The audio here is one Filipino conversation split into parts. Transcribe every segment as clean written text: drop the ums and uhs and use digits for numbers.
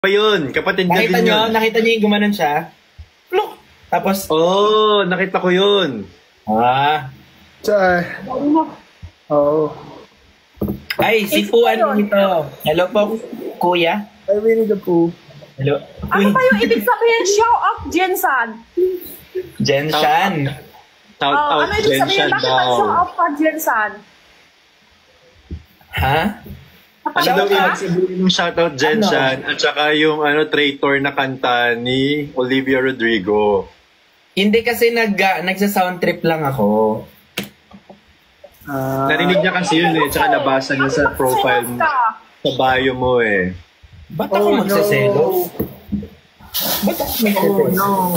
Pa yun, kapatid niya din yun. Nakita niyo yung gumanon siya? Look! Tapos... Oo, nakita ko yun. Oo. Ay, si Poo ano ito? Hello po, kuya. Ay, Winnie the Pooh. Hello. Ano ba yung ibig sabihin? Show up, Jensan. Jensan. Shout out, ano ibig sabihin? Jensan Bakit ba show daw. up pa, Jensan? Ha? Ano daw ibig sabihin ng shoutout Jensan at saka yung traitor na kanta ni Olivia Rodrigo? Hindi kasi nagsa-sound trip lang ako. Narinig niya kasi yun tsaka nabasa niya sa profile mo, sa bio mo Ba't ako magsaselos? Ba't ako magsaselos? No.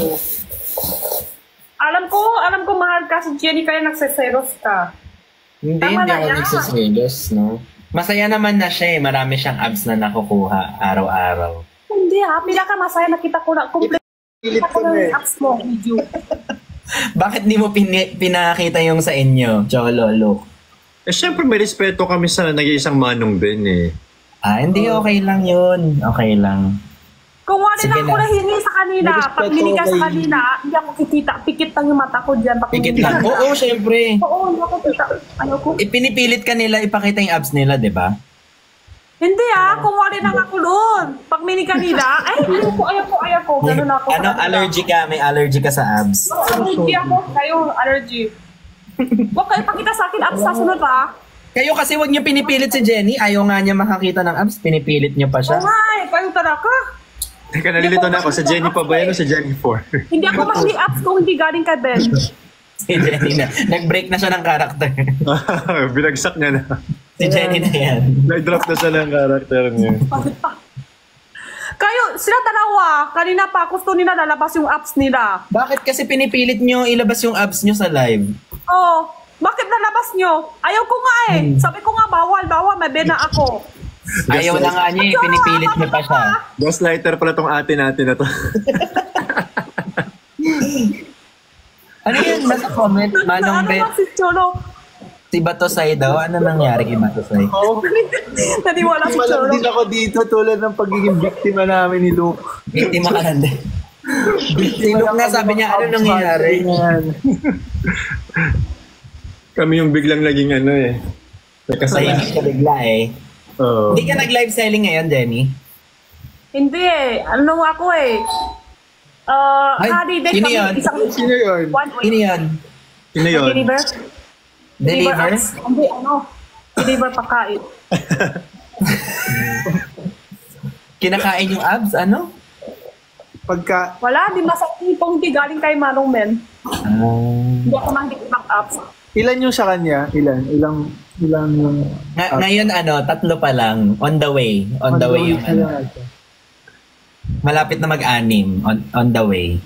Alam ko mahal ka si Jenny kaya nagseseros ka. Hindi ako nagsaselos, no? Masaya naman na siya marami siyang abs na nakukuha araw-araw. Hindi pinakamasaya nakita ko na complete ko ng abs mo. Bakit di mo pinakita yung sa inyo, Cholo, look? Siyempre may respeto kami sa nag-iisang Manong Ben Hindi, okay lang yun. Okay lang. Kung wala na ako nahingi sa kanila, pag hiningi ka sa kanila, hindi ako kikita. Pikit lang yung mata ko dyan. Pikit lang? Oo, syempre. Oo, hindi ako kita. Ipinipilit ka nila ipakita yung abs nila, di ba? Hindi kung wala na ako doon. Pag mini kanila, ayaw ko. Ganun ako. Ano, allergy ka? May allergy ka sa abs? Allergy ako. Kayo, allergy. Huwag kayo pakita sa akin abs sa sunod Kayo kasi wag niyo pinipilit si Jenny. Ayaw nga niya makakita ng abs. Pinipilit niyo pa siya. Kayo talaga. Teka, nalilito na ako. Sa Jenny pa ba yan o sa Jennifer? Hindi ako mahili-apps kung hindi galing kay Ben. Si Jenny na. Nag-break na siya ng karakter. Binagsak niya na. Si Jenny na yan. Nag-drop na siya ng karakter niya. Kayo, sila dalawa, kanina pa gusto nila lalabas yung apps nila. Bakit kasi pinipilit nyo ilabas yung abs nyo sa live? Bakit lalabas nyo? Ayaw ko nga Sabi ko nga, bawal, may Ben na ako. Ayaw na nga niya pinipilit niya pa siya. Ghostlighter pala tong ate natin na to. Ano yun? Nasa comment, Manong Ben? Si Cholo? Si Batosay daw? Ano nangyari kay Batosay? Naniwala si Cholo. Malang din ako dito tulad ng pagiging biktima namin ni Luke. Biktima ka lang din. Si Luke nga sabi niya, ano nangyayari? Kami yung biglang naging may kasalanan. Tahimik ka bigla Hindi ka nag-live selling ngayon, Jenny? Hindi Ano ako holiday sino kami. yun? Sino yun? Sino yun? Sino yun? Deliver? Deliver? Hindi, Deliver pagkain. Kinakain yung abs, ano? Wala, di masakit kung hindi galing kay Manong Men. Hindi ako mahigit ng apps. Ilan yung sa kanya? Ilang yung... Ngayon, 3 pa lang. On the way. On the way yung Malapit na mag-anim. On the way.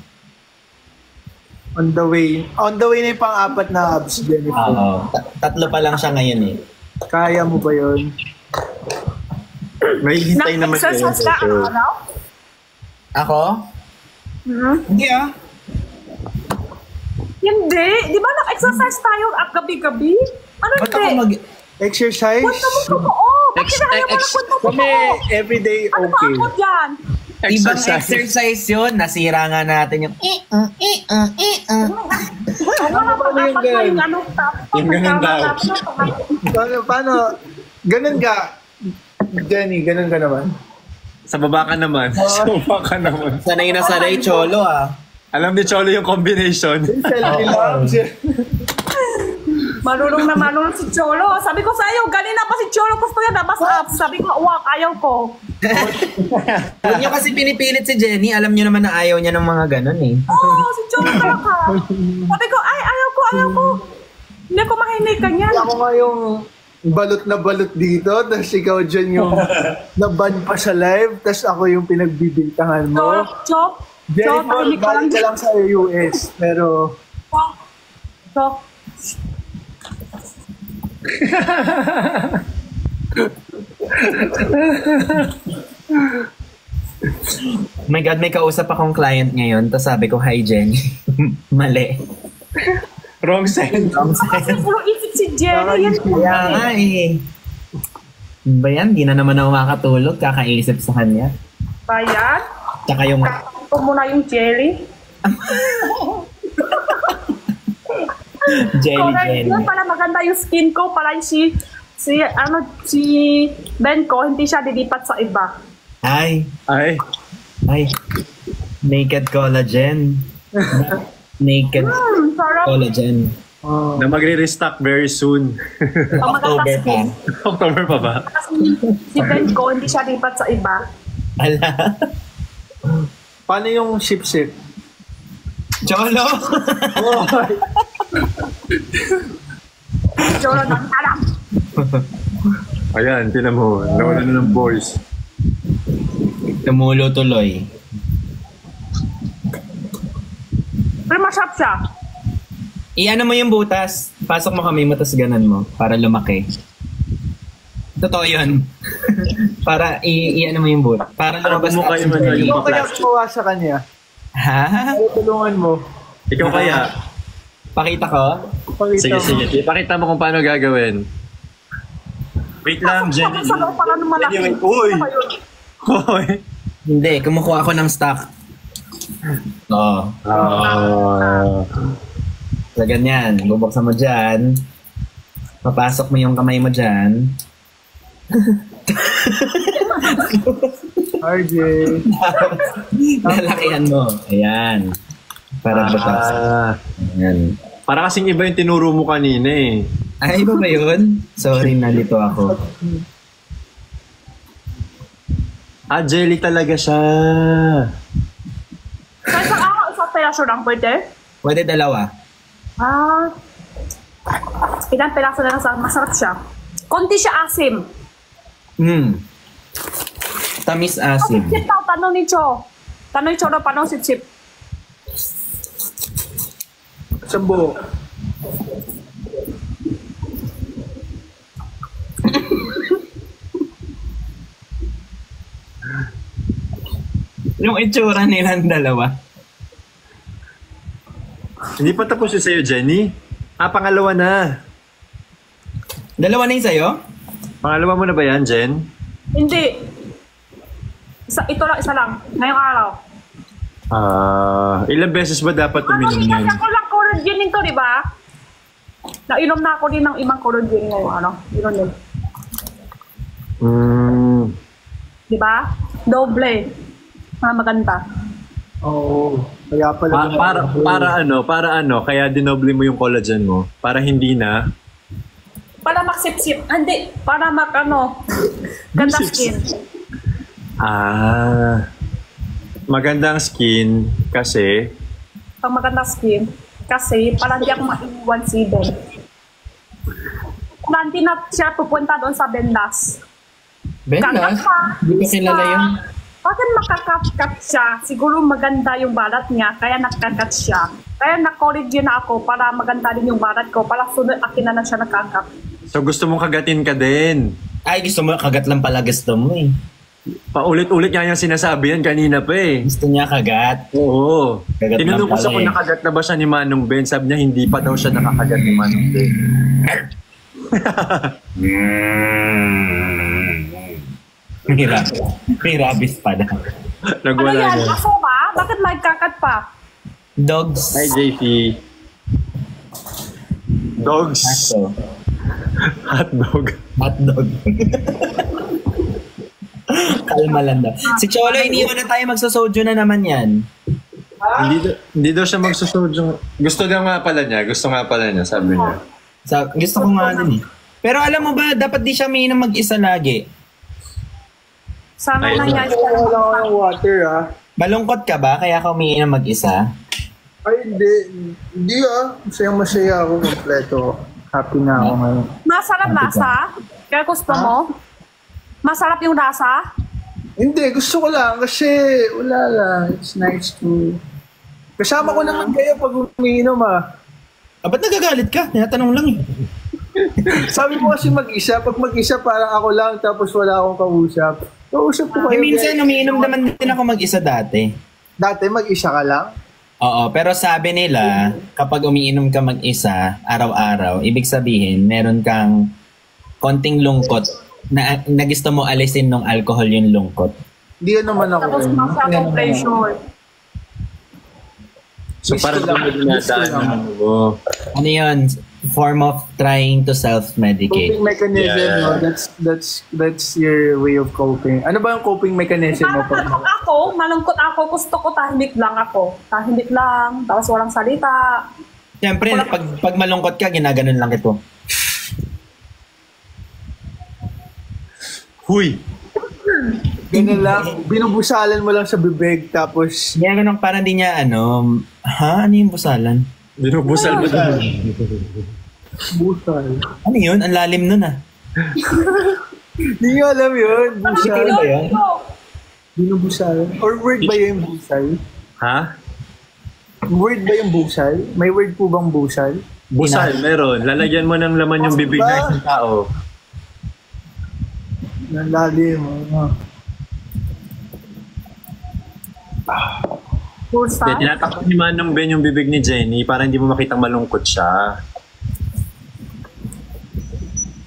On the way. On the way na yung pang-4 na abs, Jennifer. Oo. 3 pa lang siya ngayon Kaya mo ba yun? May hintay naman kayo. Nag-exercise ka araw-araw? Ako? Hindi Hindi. Di ba nag-exercise tayo at gabi-gabi? Ano Ba't ako hindi? Exercise? Kwento mo totoo. Bakit ayaw mo na kwento mo Kami, totoo? everyday Ano ba okay. ako dyan? Ibang exercise yun. Nasira nga natin yung Wala pa yung dapat na yung Yung ganun daw. Paano? Ganun ka? Jenny, ganun ka naman? Sa baba ka naman. Sa baba ka naman. Sanay na sanay, Cholo Alam ni Cholo yung combination. Marunong na marunong si Cholo. Sabi ko sa iyo, ganina pa si Cholo gusto yan labas up. Sabi ko, wag, ayaw ko. Huwag niyo kasi pinipilit si Jenny. Alam niyo naman na ayaw niya ng mga ganun Oo, si Cholo talaga. Sabi ko, ayaw ko. Hindi ko mahinig kanya. Ako nga yung balot na balot dito, tapos ikaw dyan yung naban pa sa live, tapos ako yung pinagbibintangan mo. Chok. Jennifer, balik ka lang sa US, pero... Chok. Oh my God, may kausap akong client ngayon, tapos sabi ko, hi Jenny. Mali. Wrong send. Kasi puro isip si Jenny. Yan Kaya nga Ba yan? Di na naman ako makatulog, kakaisip sa kanya. Ayan. Tsaka yung... Ito muna yung jelly. jelly. Yun pala maganda yung skin ko. Para si Ben ko, hindi siya dilipat sa iba. Ay. Naked collagen. Naked Sarap. collagen. Na magre-restock very soon. October pa. October pa ba? Kasi si Ben ko, hindi siya dilipat sa iba. Ala. Paano yung sip-sip? Cholo! Cholo, alam. Ayan, tinan mo. Nawala na ng boys. Tumulo tuloy. Pero masarap siya. Iano mo yung butas. Pasok mo kami mo, tas ganan mo. Para lumaki. Totoo yun. Para iano mo yung butas. Para lumabas mo kayo man Ikaw yung kaya plastic. kumawa sa kanya. Ha? Tulungan mo. Ikaw kaya? Pakita ko? Sige. Ipakita mo kung paano gagawin. Wait lang, Jenny. Sa loob pala ng malaki. Jenny, uy! Hoy! Hindi, kumukuha ako ng stock. Oo. So, ganyan. Bubuksan mo dyan. Papasok mo yung kamay mo dyan. RJ. Lalakihan mo. Ayan. Para butas. Ayan. Para kasing iba yung tinuro mo kanina eh. Ay, iba ba yun? Sorry, nalito ako. Jelly talaga siya. Sa isang araw, isang peraso lang pwede? Pwede dalawa. Ilang peraso na lang sa masarap siya. Konti siya asim. Tamis asim. Sip daw, tanong ni Cho. Tanong ni Cho daw, paano sip-sip? Sambo. Yung itsura nilang dalawa. Hindi pa tapos yun sa'yo, Jenny? Pangalawa na. Dalawa na yung sa'yo? Pangalawa mo na ba yan, Jen? Hindi. Ito lang, isa lang. Ngayong araw. Ilang beses ba dapat uminom Kasi yan? ako lang collagen nito, di ba? Nainom na ako din ng ibang collagen ngayong Inom din. Di ba? Doble. Maganda. Oo. Kaya pala. Para ano, kaya dinoble mo yung collagen mo para hindi na Para maksip-sip. Hindi. Para ganda skin. magandang skin kasi Pag maganda skin. Kasi para hindi ako maiiwan si Ben. Hindi na siya pupunta doon sa Bendas. Bendas? Hindi ko kilala yun. Bakit makakat siya? Siguro maganda yung balat niya, kaya nakakat siya. Kaya na-collagen na ako para maganda din yung balat ko. Para sunod akin na siya nakakat. so gusto mong kagatin ka din. Ay, gusto mo, kagat lang pala gusto mo eh. Paulit-ulit nga yung sinasabi yan kanina pa eh. Gusto niya kagat. Oo. Kagat Tinanong lang ko sa pala kung eh. nakagat na ba siya ni Manong Ben. Sabi niya hindi pa daw siya nakakagat ni Manong Ben. May rabies pa na. Ano Nagwala yan? na. Aso ba? Bakit may kakat pa? Dogs. Hi, JP. Dogs. Aso. Hotdog. Hotdog. Kalma lang daw. Si Cholo, iniwan na tayo magsasojo na naman yan. Hindi daw siya magsusojo. Gusto nga pala niya, sabi niya. Gusto ko nga din eh. Pero alam mo ba, dapat di siya umiinom mag-isa lagi. Sana Ay, na yan. Wala ng water Malungkot ka ba kaya ka umiinom mag-isa? Ay, hindi. Hindi Masaya ako kompleto. Happy na ako ngayon. Masarap lasa? Kaya gusto mo? Masarap yung lasa? Hindi, gusto ko lang kasi wala lang. It's nice to... Kasama ko naman kayo pag umiinom Ba't nagagalit ka? Tinatanong lang eh. Sabi mo kasi mag-isa. Pag mag-isa parang ako lang tapos wala akong kausap. Kausap ko kayo. Minsan umiinom naman din ako mag-isa dati. Dati mag-isa ka lang? Oo, pero sabi nila, kapag umiinom ka mag-isa, araw-araw, ibig sabihin, meron kang konting lungkot na gusto mo alisin ng alcohol yung lungkot. Hindi naman ako. Tapos masyadong pressure. So Miss parang ko lang. Miss ko lang. Ano yun? Form of trying to self-medicate. Coping mechanism, Yeah. no? That's your way of coping. Ano ba yung coping mechanism mo? Malungkot ako, gusto ko tahimik lang ako. Tahimik lang, tapos walang salita. Siyempre, pag malungkot ka, ginaganon lang ito. Huy! Ganun lang, binubusalan mo lang sa bibig, tapos Ginaganon parang di niya ano yung busalan? Binubusal mo doon. busal. Ano yun? Ang lalim nun ah. Hindi nyo alam yun, busal. Ano ba yun? Binubusalan. Or word ba yung busal? Ha? Word ba yung busal? May word po bang busal? Busal, meron. Lalagyan mo ng laman yung bibig ng isang tao. Nang lalim. Bursa. Kaya tinatakpan ni Manong Ben yung bibig ni Jenny para hindi mo makitang malungkot siya.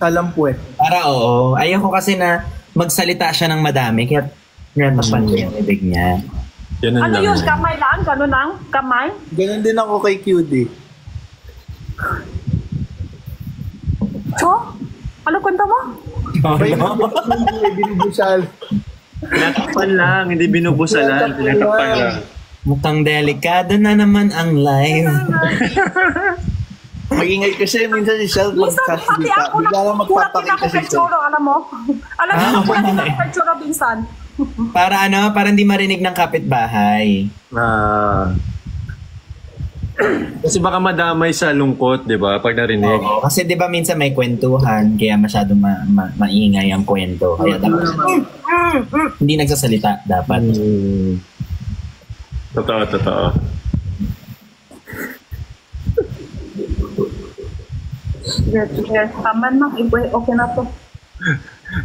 Talampuet. Para oo. Ayaw ko kasi na magsalita siya ng madami kaya natapan ko yung bibig niya. Ganun Ano lang. yun? Kamay lang? Ganun lang? Kamay? Ganun din ako kay QD. So? Ano kwento mo? May binubusal. Tinatakpan lang, hindi binubusalan. Tinatakpan lang. Mukhang delikado na naman ang live. Mag-ingay kasi minsan si Shell Minsan pati magsasalita. ako Bigla lang nakukulat din magpapakita ako si kay Shell. Choro, alam mo? Alam mo, nakukulat din ako kay Choro minsan. Para hindi marinig ng kapitbahay. Kasi baka madamay sa lungkot, di ba? Pag narinig. Oo, kasi 'di ba minsan may kwentuhan kaya masyado maingay ang kwento. Kaya dapat hindi nagsasalita dapat. Totoo. Yes. Tama na. Okay na to.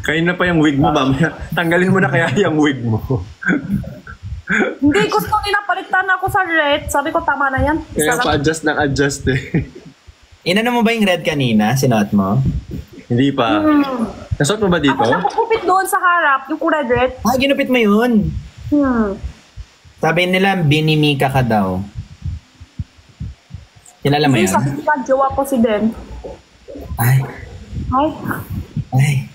Kayo na pa yung wig mo, mamaya. Tanggalin mo na kaya yung wig mo. Hindi, gusto nila palitan ako sa red. Sabi ko, tama na yan. Kaya pa-adjust eh. Inano mo ba yung red kanina? Sinuot mo? Hindi pa. Nasot mo ba dito? Ako nakukupit doon sa harap, yung kulay red. Ginupit mo yun. Sabi nila, binimika ka daw. Kilala mo Hindi, yun? sabi nila, jowa ko si Ben. Ay. Ay. Ay.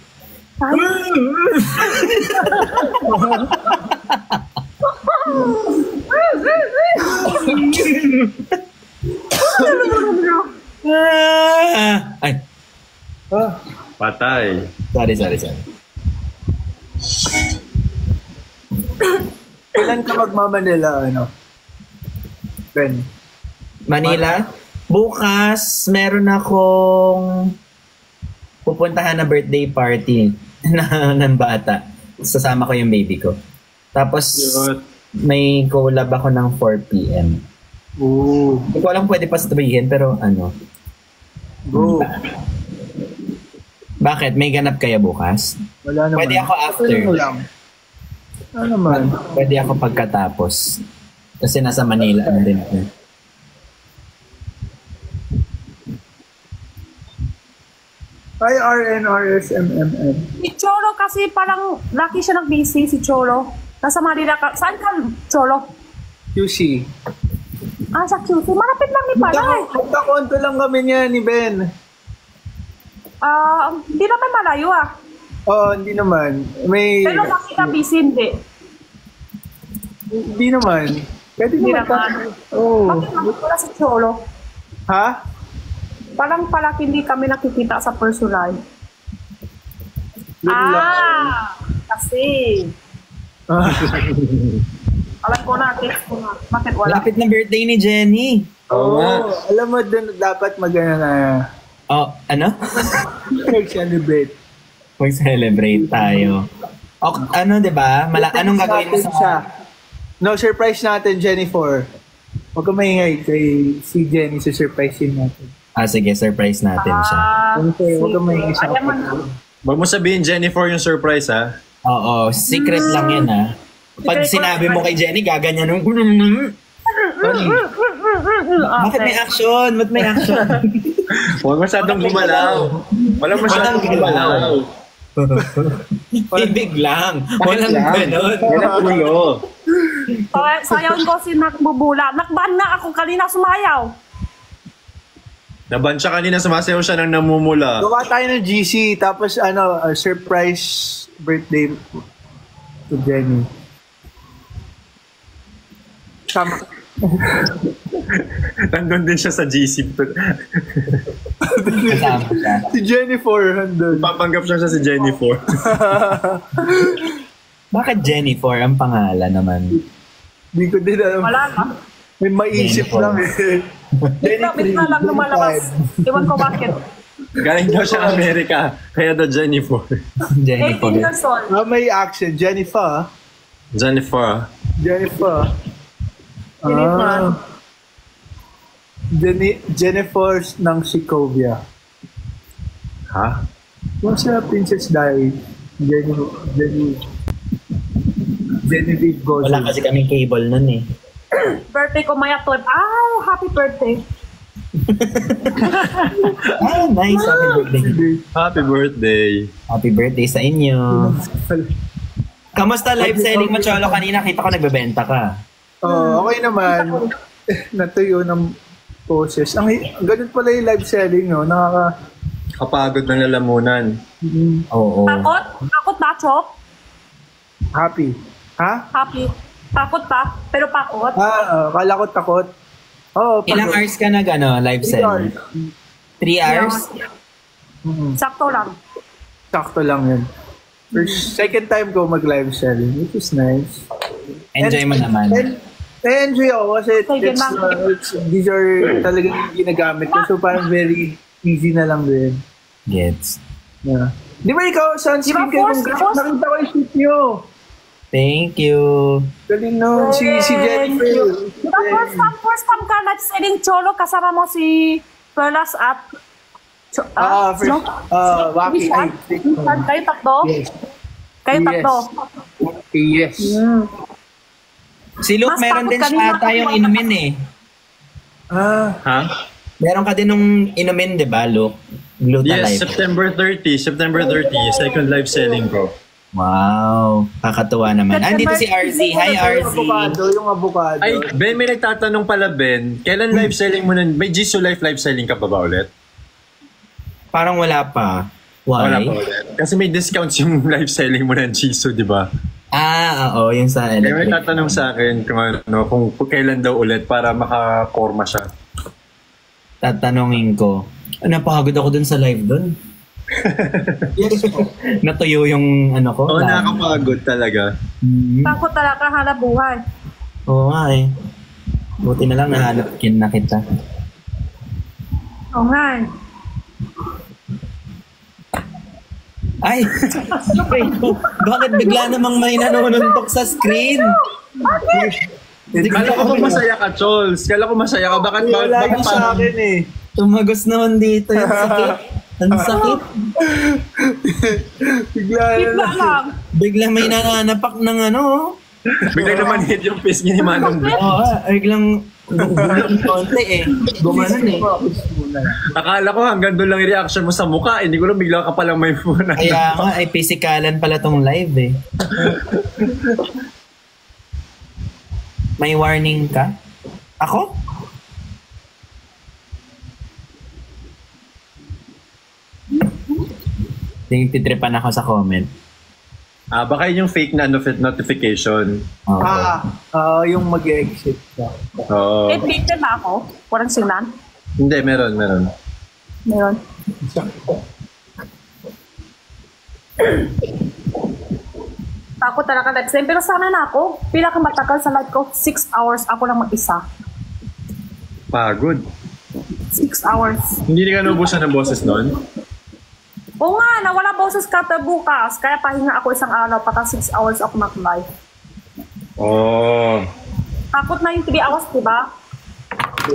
Patay. Sorry. Kailan ka magmamanila, Ben? Manila? Bukas, meron akong pupuntahan na birthday party ng bata. Sasama ko yung baby ko. Tapos, may collab ako ng 4 p.m. Oo. Hindi ko alam pwede pa sabihin, pero Go. Bakit? May ganap kaya bukas? Wala naman. Pwede ako after. Ano lang. Ano naman? Pwede ako pagkatapos. Kasi nasa Manila na rin ako. IRNRSMMM. Si Choro kasi parang laki siya ng busy, si Choro. Nasa Manila ka. Saan ka, Choro? QC. Sa QC. Malapit lang ni pala eh. Magkakonto lang kami niya ni Ben. Hindi naman malayo Oo, hindi naman. May... Pero laki ka busy, hindi. Hindi naman. Pwede Hindi naman. naman. Oo. Bakit naman wala si Choro? Ha? Parang palaki hindi kami nakikita sa personal. Yun lang. Kasi. Alam ko na, text ko na. Bakit wala? Lapit na birthday ni Jenny. Oo. Alam mo, dun dapat na Oh, ano? mag-celebrate. Mag-celebrate tayo. O, diba? Anong gagawin mo sa... No, surprise natin, Jennifer. Huwag ka maingay kay si Jenny, surprisein natin. Sige, surprise natin siya. Jennifer, huwag ka maingay sa Alam mo kapatid. na. Huwag mo sabihin, Jennifer, yung surprise, ha? Oo, secret lang yan Pag sinabi mo kay Jenny, gaganyan nung... Bakit may action? Ba't may action? Huwag masyadong gumalaw. Walang masyadong gumalaw. Ibig lang. Walang ganon. Walang ulo. Sayaw ko si Nakbubula. Nakban nga ako kanina sumayaw. Naban siya kanina, sumasayaw siya ng namumula. Gawa tayo ng GC, tapos surprise birthday to Jenny. Tama. Nandun din siya sa GC. Kasama siya. Si Jennifer, handun. Papanggap siya si Jennifer. Bakit Jennifer ang pangalan naman? Hindi ko din alam. Wala na. May maisip Jennifer. lang eh. Bigla lang lumalabas. Iwan ko bakit. Galing daw siya Amerika, kaya daw Jennifer. 18 Jennifer. years old. May accent. Jennifer. Jennifer. Jennifer. Jennifer. Jennifer ng Sokovia. Ha? Yung sa Princess Diaries. Genevieve Gozzi. Wala kasi kaming cable nun eh. Birthday ko Maya 12. Ah, happy birthday. Ah, nice. Happy birthday. Happy birthday. Happy birthday sa inyo. Kamusta live selling mo, Cholo? Kanina kita ko nagbebenta ka. Okay naman. Natuyo ng poses. Ganun pala yung live selling, no? Kapagod ng lalamunan. Oo. Takot? Takot na, Chok? Happy. Ha? Happy. Takot pa, pero pakot. Kala ko takot. Ilang hours ka nag live selling? 3 hours? Sakto lang. Sakto lang yun. Second time ko mag-live selling, which is nice. Enjoy mo naman. Enjoy ako kasi Sige, ma'am. these are talagang ginagamit ko. So parang very easy na lang din. Gets. Yeah. Di ba ikaw, sunscreen Di ba, kayo? force? Nakita ko yung shoot nyo. Thank you. Galing no. Si Jennifer. Diba first time ka live selling, Cholo, kasama mo si Perlas at Waki. Kayo tatlo? Yes. Kayo tatlo? Yes. Si Luke, Mas meron takot din kanina siya tayong ako. inumin eh. Ha? Meron ka din nung inumin, di ba, Luke? Gluta Yes, Life. September 30, second live selling ko. Wow. Kakatuwa naman. Andito si RZ. Hi, RZ. Yung avocado. Ay, Ben, may nagtatanong pala, Ben. Kailan live selling mo nun? May Jisoo Life live selling ka pa ba ulit? Parang wala pa. Why? Wala pa ulit. Kasi may discounts yung live selling mo ng Jisoo, di ba? Oo. Yung sa May electric. tatanong sa akin kung kailan daw ulit para makaporma siya. Tatanungin ko. Napagod ako dun sa live dun. Yes po. Natuyo yung ko. Oo, lahat. nakakapagod talaga. Takot talaga hanap buhay. Oo nga eh. Buti na lang nahanap na kita. Oo nga eh. Ay! Wait, bakit bigla namang may nanununtok sa screen? Kala ko masaya ka, Chols. Kala ko masaya ka. Bakit Wala yung sa akin eh. Tumagos naman dito yung sakit. Ang sakit. Bigla Bigla lang. Bigla may nananapak ng Biglang naman hit yung face ni Manong. Oo, biglang gumulong konti eh. Gumanon eh. Akala ko hanggang doon lang yung reaction mo sa mukha. Hindi ko lang bigla ka palang may muna. Kaya nga, ay pisikalan pala tong live eh. May warning ka? Ako? Titripan ako sa comment. Baka yun yung fake na notification. Oo. Yung mag-exit ka. Oo. Eh, picture na ako. Walang sinan. Hindi, meron. Meron. Takot talaga live stream. Pero sana na ako. Pinakamatagal sa live ko, 6 hours ako lang mag-isa. Pagod. 6 hours. Hindi ka naubusan ng boses noon? Oo nga, nawala boses ka bukas. Kaya pahinga ako isang araw, paka 6 hours ako mag-live. Oo. Takot na yung 3 hours, diba?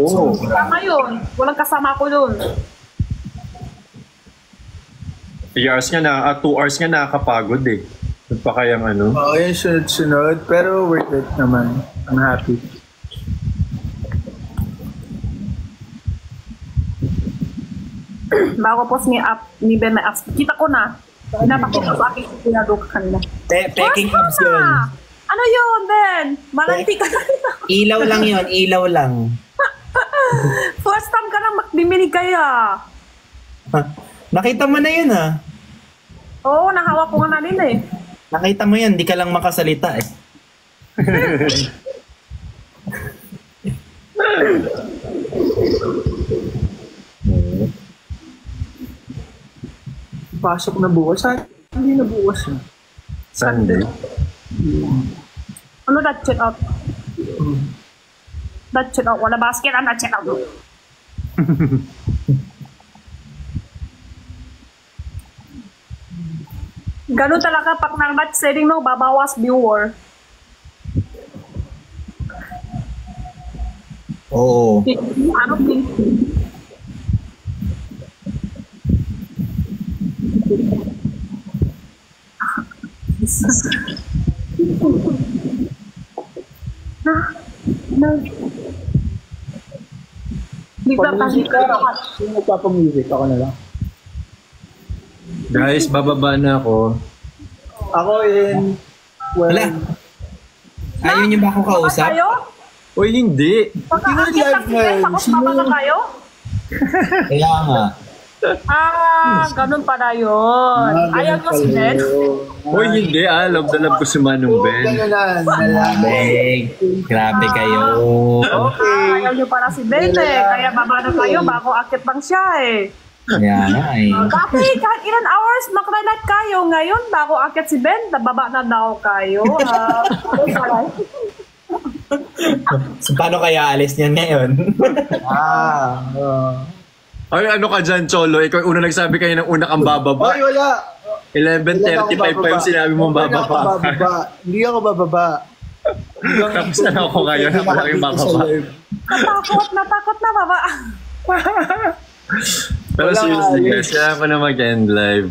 Oo. Tama yun. Walang kasama ko yun. 3 hours nga na, 2 hours nga nakakapagod eh. Ba't pa kayang Yung sunod-sunod. Pero worth it naman. I'm happy. Bago post ni Ben may apps. Kita ko na. Napakita sa akin kung pinalo ka kanina. Peking abs yun. Ano yun, Ben? Malanti ka na. Ilaw lang yun, ilaw lang. First time ka nang magbiminig kaya. Nakita mo na yun ah. Oo, nahawak ko nga na rin eh. Nakita mo yan, di ka lang makasalita eh. Pasok na bukas. Hindi na bukas. Sunday. Ano that check out? That check out. Wala basket ang that check out. Ganun talaga pag nang-match setting no, babawas viewer. Oo. Ano pink? Bigla pa Sino nagpapamusic? Ako na lang. Guys, bababa na ako. Ako Wala. Ayaw niyo ba akong kausap? Tayo? Uy, hindi. Pagkakakit lang live tapos baba na tayo? Kaya nga. Ganun pala yun. Ayaw mo si Ben? Uy, hindi ah. Love na love ko si Manong Ben. Grabe kayo. Ayaw nyo pala si Ben eh. Kaya baba na kayo bago akit lang siya eh. Kaya nga eh. Bakit? Kahit ilan hours makalight kayo ngayon bago akit si Ben, bababa na daw kayo. So, paano kaya alis niyan ngayon? Ay, ano ka dyan, Cholo? Ikaw yung una nagsabi kayo ng una kang bababa. Ay, wala. 11:35 pa yung sinabi mong bababa. Hindi ako bababa. Tapos na ako ngayon. Napalaki yung bababa. Natakot na baba. Pero seriously guys, kaya ko na mag-end live.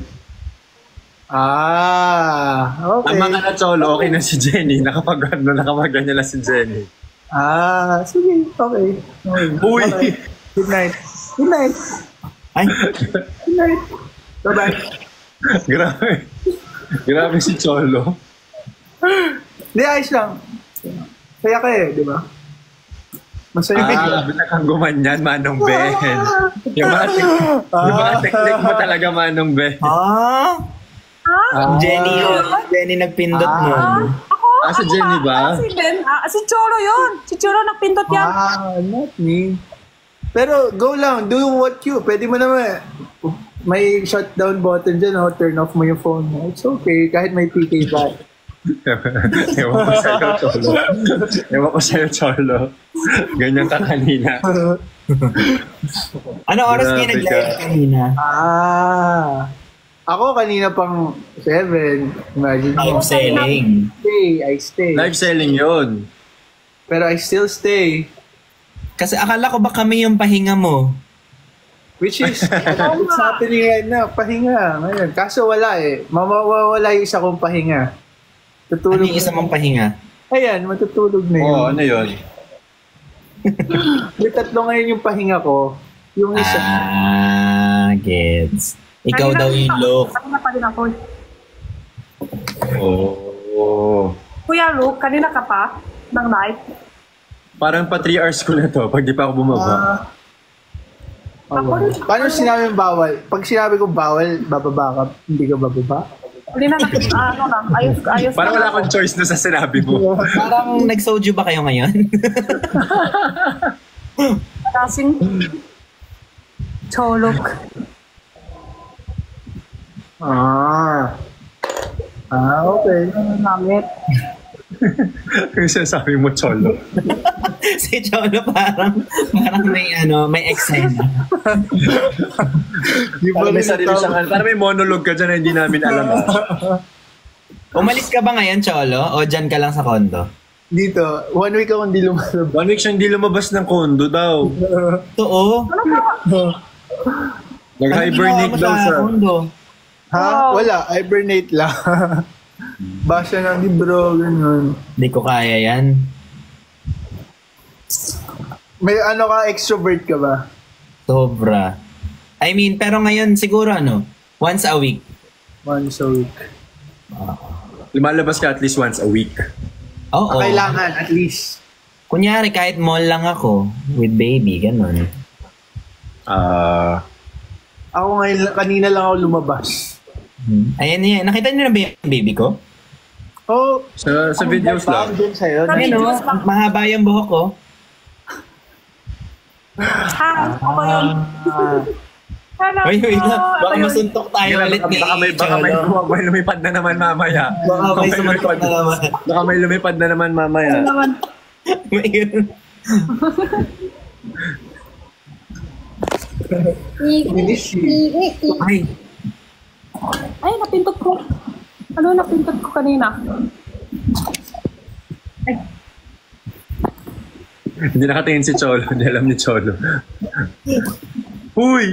Okay. Ang mga na-Cholo, okay na si Jenny. Nakapag-ganyan na si Jenny. Sige. Okay. Uy! Okay. Good night. Good night. Ay, Good night. Bye-bye. Grabe si Cholo. Hindi, ayos lang. Kaya ka eh, di ba? Masaya ka. Bita kang gumanyan, Manong Ben. Yung mga technique mo talaga, Manong Ben. Jenny yun. Jenny nagpindot mo. Ako? Si Jenny ba? Si Ben. Si Cholo yun. Si Cholo nagpindot yan. Not me. Pero go lang, do what you. Pwede mo naman. May shutdown button dyan, turn off mo yung phone mo. It's okay, kahit may PK back. Ewan ko sa'yo, Cholo. Ganyan ka kanina. Ano oras kayo nag-live kanina? Ako kanina pang 7. Imagine. Live selling. I stay. Live selling yun. Pero I still stay. Kasi akala ko ba kami yung pahinga mo? Which is, it's happening right now. Pahinga ngayon. Kaso wala eh. Mawawala yung isa kong pahinga. Ano Tutulog. yung isa mong pahinga? Ayan, matutulog na yun. Oo, ano yun? May 3 ngayon yung pahinga ko. Yung isa. Gets. Ikaw daw yung look. Kanina pa din ako. Oo. Kuya Luke, kanina ka pa ng live? Parang pa 3 hours ko na to pag di pa ako bumaba. Paano sinabi yung bawal? Pag sinabi ko bawal, bababa ka, hindi ka bababa? Hindi na ano lang, ayos Parang wala akong choice na sa sinabi mo. Parang nag-soju ba kayo ngayon? Kasing Cholok. Okay. Namit. Yung sinasabi mo, Cholo. Si Cholo parang may eksena. Parang may sarili siyang, parang may monologue ka dyan na hindi namin alam. Umalis ka ba ngayon, Cholo? O dyan ka lang sa kondo? Dito, 1 week ako hindi lumalabas. 1 week siyang hindi lumabas ng kondo daw. Oo. Nag-hibernate daw siya. Wala, hibernate lang. Basa ng libro, ganyan. Hindi ko kaya yan. May extrovert ka ba? Sobra. I mean, pero ngayon siguro once a week. Once a week. Lumalabas ka at least once a week. Oo. Kailangan, at least. Kunyari, kahit mall lang ako with baby, ganun. Ako ngayon, kanina lang ako lumabas. Ayan yan. Nakita niyo na ba yung baby ko? Oh, Sa videos lang. din sa'yo. Ayun o, mahaba yung buhok ko. Ha? Ako yun. Hello Uy, wait po. lang. Baka Ako yun. masuntok tayo ulit ni Baka may lumipad na naman mamaya. Baka may sumuntok na naman. Baka may lumipad na naman mamaya. Ano naman? May ganun. Ay, Ay, napindot ko. Ano napindot ko kanina? Ay, Hindi nakatingin si Cholo. Hindi alam ni Cholo. Uy!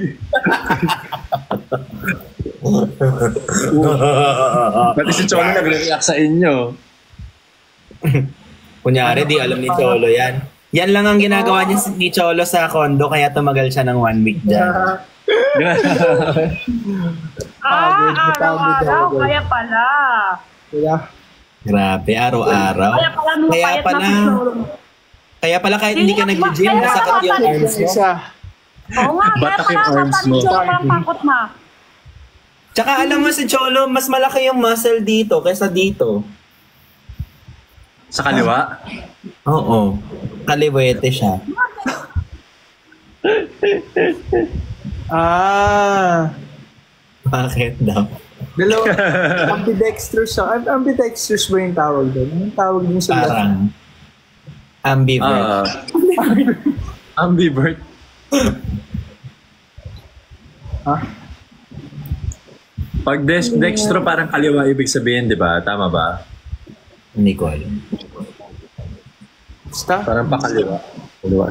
Pati si Cholo nagre-react sa inyo. kunyari, di alam ni Cholo yan. Yan lang ang ginagawa niya ni Cholo sa condo, kaya tumagal siya ng 1 week dyan. araw-araw. Kaya pala. Kaya, Grabe, araw-araw. Kaya pala nung Kaya payat pala, na pitulong. kaya pala kahit hindi ka nag-gym, Kaya nasakit yung pala- arms mo. isa. Oo nga, kaya Batak pala yung arms mo. natalitsyo parang takot na. Tsaka alam mo si Cholo, mas malaki yung muscle dito kaysa dito. Sa kaliwa? Oo. Kaliwete siya. Bakit daw? Dalawa. Ambidextrous siya. Ambidextrous ba yung tawag doon? Anong tawag din sa Parang ambivert. Ambivert. Ha? Pag dextro parang kaliwa ibig sabihin, di ba? Tama ba? Hindi ko alam. Basta? Parang pakaliwa.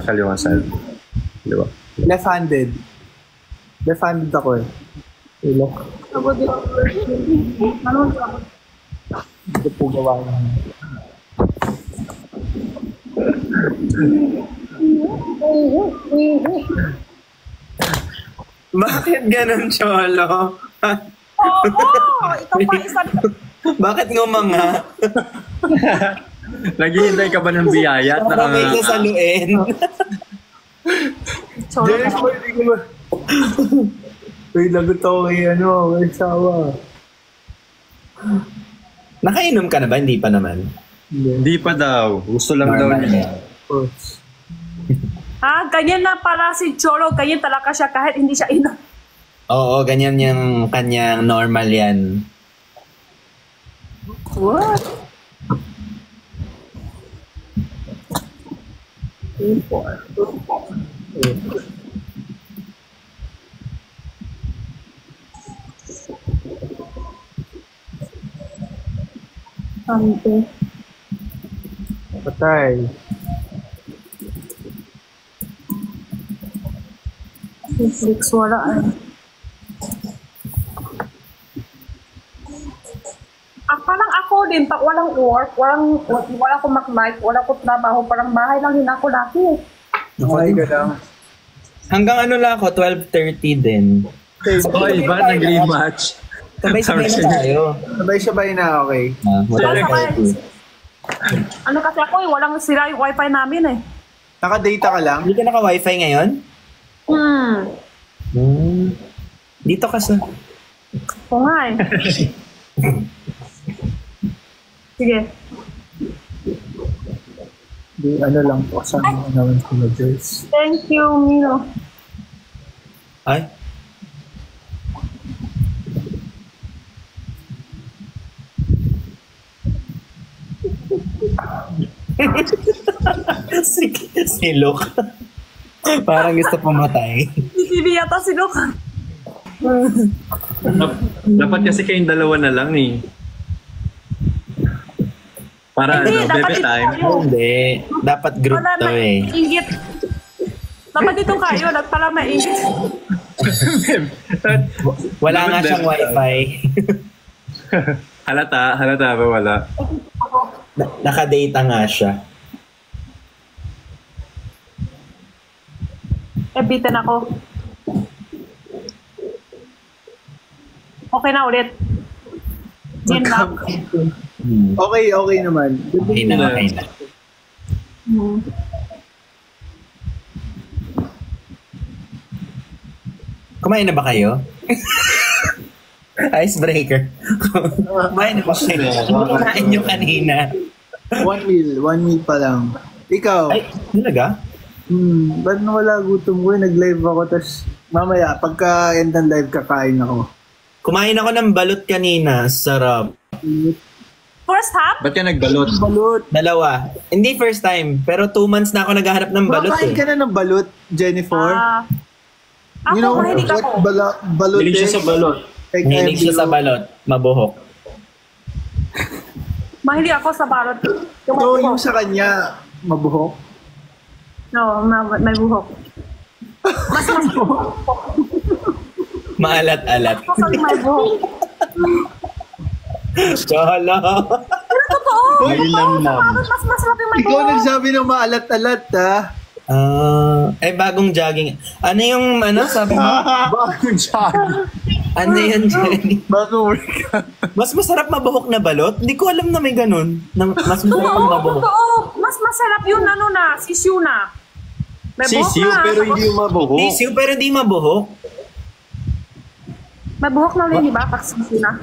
Kaliwa side. Kaliwa. Left-handed. Left-handed ako eh. Ilok. Ano? Ito po gawa naman. Bakit ganun, Cholo? Oo! Ikaw pa isa. Bakit ngumanga? Naghihintay ka ba ng biyaya? At Parang may sasaluin. Dennis, pwede ko ba? Uy, lagot ako kay kay sawa. Nakainom ka na ba? Hindi pa naman. Hindi pa daw. Gusto lang daw Normal niya. yan. Ganyan na pala si Cholo. Ganyan talaga siya kahit hindi siya inom. Oo, ganyan yung kanyang normal yan. What? Patay. Netflix, wala parang ako din, pag walang work, wala akong mag-night, wala akong trabaho, parang bahay lang din ako laki. Okay ka lang. Hanggang ano lang ako, 12:30 din. Oy, ba nag-rematch? Sabay-sabay na tayo. Sabay-sabay na, okay. Wala Sabay. party. Ano kasi ako walang sira yung wifi namin eh. Naka-data ka lang? Hindi ka naka-wifi ngayon? Dito ka sa... Oo nga eh. Sige. Di, lang po. Kasama ko naman sila, Joyce. Thank you, Mino. Ay? si Luke. Parang gusto pumatay. Hindi yata si Luke. Dapat kasi kayong dalawa na lang eh. Para Hindi, dapat bebe ito time. kayo. Hindi. Dapat group Wala to eh. Ingit. Dapat dito kayo, pala maingit. Wala nga siyang wifi. Halata ba wala? Nakadata nga siya. Bitan ako. Okay na ulit. Yan lang. Okay naman. Okay na. Kumain na ba kayo? Icebreaker. Kumain na ba kayo? Kumain nyo kanina. One meal pa lang. Ikaw? Ay, talaga? Ba't wala gutom ko? Nag-live ako, tas mamaya, pagka end ng live, kakain ako. Kumain ako ng balot kanina. Sarap. First half? Ba't ka nagbalot? Balot. Dalawa. Hindi first time, pero 2 months na ako naghahanap ng balot Makain eh. ka na ng balot, Jennifer? Ako, mahilig ako. Balot Hilig siya sa balot. Like, Mahilig siya sa balot. Mabuhok. Mahilig ako sa balot. So, yung sa kanya, mabuhok? No, may buhok. Mas buhok. Maalat-alat. Kasi may buhok. Chala. Pero totoo. Ay, lang Sa balot, mas masarap yung may Ikaw buhok. nagsabi ng maalat-alat, ha? Bagong jogging. Ano yung, sabi mo? Bagong jogging. Ano yun, Jenny? Bagong workout. Mas masarap mabuhok na balot? Hindi ko alam na may ganun. Mas masarap ang mabuhok. Totoo. Mas masarap yun, sisiu na. May buhok Sisiu, na. pero hindi yung mabuhok. Sisiu pero di mabuhok. May buhok na rin, di ba? Pag sisiu na.